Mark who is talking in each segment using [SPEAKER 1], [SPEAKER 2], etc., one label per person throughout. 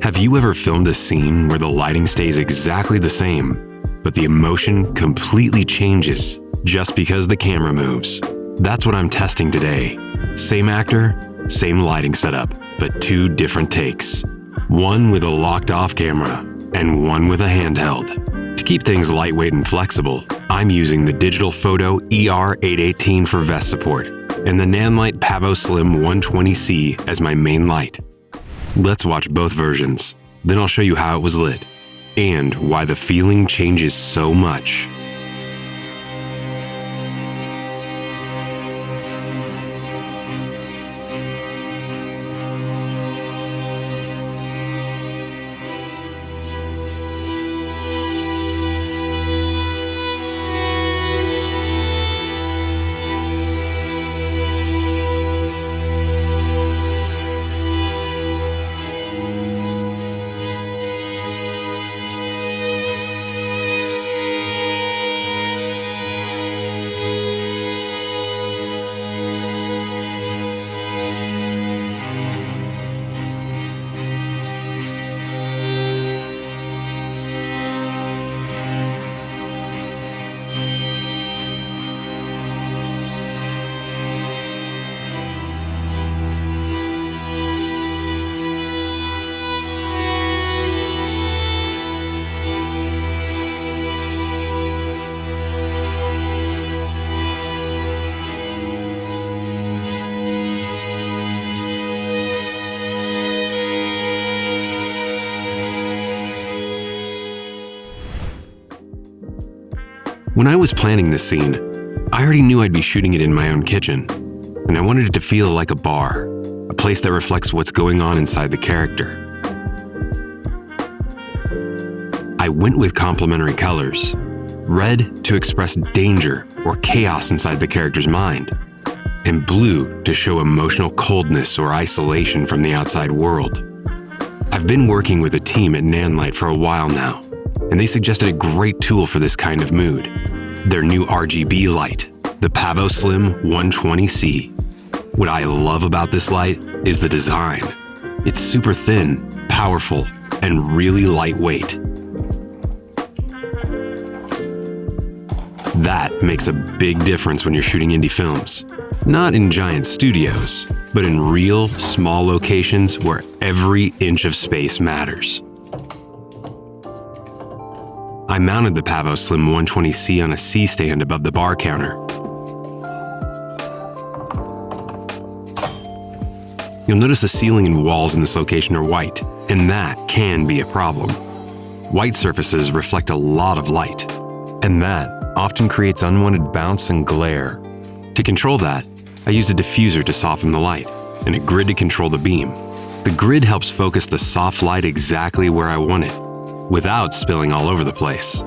[SPEAKER 1] Have you ever filmed a scene where the lighting stays exactly the same, but the emotion completely changes just because the camera moves? That's what I'm testing today. Same actor, same lighting setup, but two different takes. One with a locked-off camera, and one with a handheld. To keep things lightweight and flexible, I'm using the Digital Photo ER818 for vest support, and the Nanlink PavoSlim 120C as my main light. Let's watch both versions, then I'll show you how it was lit, and why the feeling changes so much. When I was planning this scene, I already knew I'd be shooting it in my own kitchen, and I wanted it to feel like a bar, a place that reflects what's going on inside the character. I went with complementary colors, red to express danger or chaos inside the character's mind, and blue to show emotional coldness or isolation from the outside world. I've been working with a team at Nanlink for a while now, and they suggested a great tool for this kind of mood, their new RGB light, the PavoSlim 120C. What I love about this light is the design. It's super thin, powerful, and really lightweight. That makes a big difference when you're shooting indie films. Not in giant studios, but in real, small locations where every inch of space matters. I mounted the PavoSlim 120C on a C-stand above the bar counter. You'll notice the ceiling and walls in this location are white, and that can be a problem. White surfaces reflect a lot of light, and that often creates unwanted bounce and glare. To control that, I used a diffuser to soften the light, and a grid to control the beam. The grid helps focus the soft light exactly where I want it, without spilling all over the place.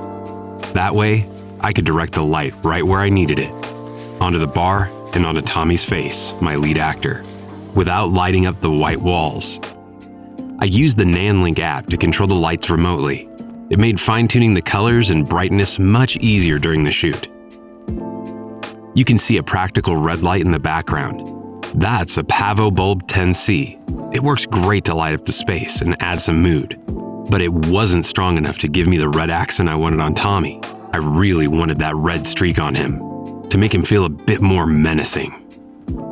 [SPEAKER 1] That way, I could direct the light right where I needed it, onto the bar and onto Tommy's face, my lead actor, without lighting up the white walls. I used the Nanlink app to control the lights remotely. It made fine-tuning the colors and brightness much easier during the shoot. You can see a practical red light in the background. That's a PavoBulb 10C. It works great to light up the space and add some mood. But it wasn't strong enough to give me the red accent I wanted on Tommy. I really wanted that red streak on him, to make him feel a bit more menacing.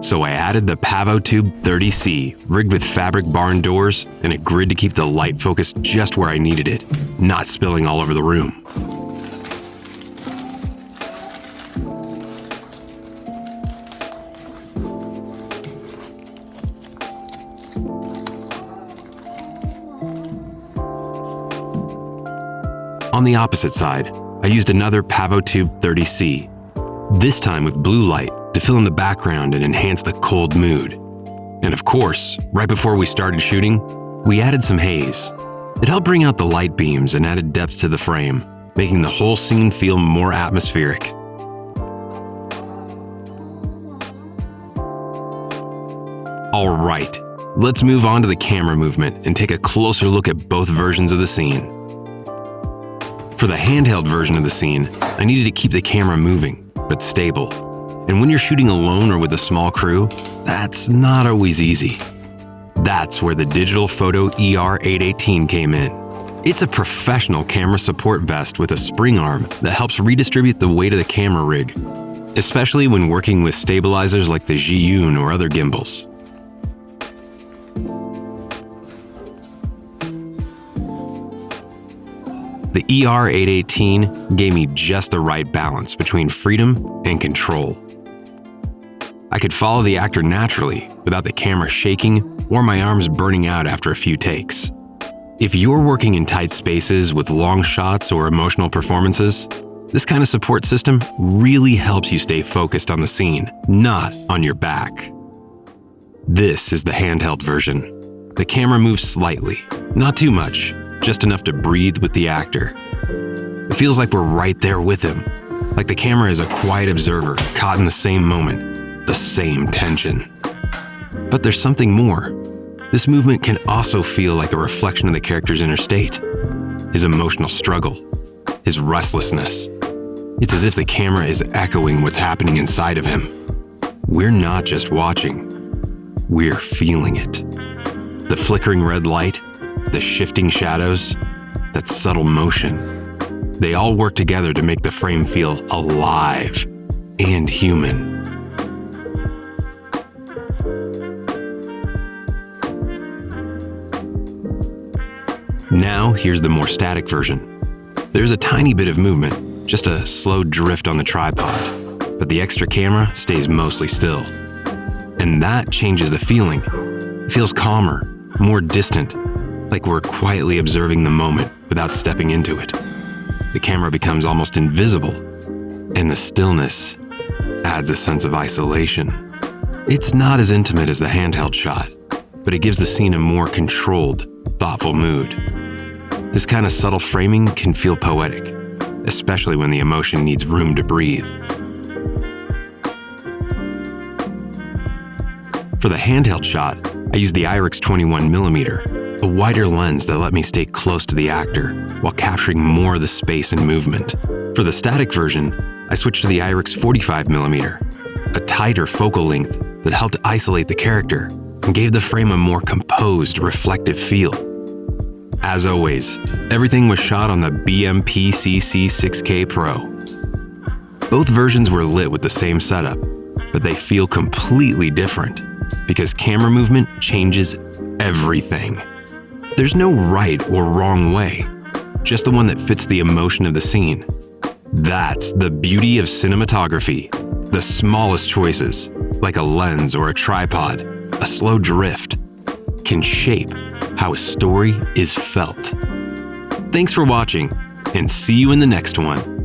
[SPEAKER 1] So I added the PavoTube II rigged with fabric barn doors and a grid to keep the light focused just where I needed it, not spilling all over the room. On the opposite side, I used another PavoTube II, this time with blue light to fill in the background and enhance the cold mood. And of course, right before we started shooting, we added some haze. It helped bring out the light beams and added depth to the frame, making the whole scene feel more atmospheric. All right, let's move on to the camera movement and take a closer look at both versions of the scene. For the handheld version of the scene, I needed to keep the camera moving, but stable. And when you're shooting alone or with a small crew, that's not always easy. That's where the Digital Photo ER818 came in. It's a professional camera support vest with a spring arm that helps redistribute the weight of the camera rig, especially when working with stabilizers like the Zhiyun or other gimbals. The ER818 gave me just the right balance between freedom and control. I could follow the actor naturally without the camera shaking or my arms burning out after a few takes. If you're working in tight spaces with long shots or emotional performances, this kind of support system really helps you stay focused on the scene, not on your back. This is the handheld version. The camera moves slightly, not too much, just enough to breathe with the actor. It feels like we're right there with him, like the camera is a quiet observer caught in the same moment, the same tension. But there's something more. This movement can also feel like a reflection of the character's inner state, his emotional struggle, his restlessness. It's as if the camera is echoing what's happening inside of him. We're not just watching, we're feeling it. The flickering red light, the shifting shadows, that subtle motion, they all work together to make the frame feel alive and human. Now, here's the more static version. There's a tiny bit of movement, just a slow drift on the tripod, but the extra camera stays mostly still. And that changes the feeling. It feels calmer, more distant, like we're quietly observing the moment without stepping into it. The camera becomes almost invisible, and the stillness adds a sense of isolation. It's not as intimate as the handheld shot, but it gives the scene a more controlled, thoughtful mood. This kind of subtle framing can feel poetic, especially when the emotion needs room to breathe. For the handheld shot, I used the IRIX 21mm, a wider lens that let me stay close to the actor while capturing more of the space and movement. For the static version, I switched to the IRIX 45mm, a tighter focal length that helped isolate the character and gave the frame a more composed, reflective feel. As always, everything was shot on the BMP-CC 6K Pro. Both versions were lit with the same setup, but they feel completely different because camera movement changes everything. There's no right or wrong way, just the one that fits the emotion of the scene. That's the beauty of cinematography. The smallest choices, like a lens or a tripod, a slow drift, can shape how a story is felt. Thanks for watching, and see you in the next one.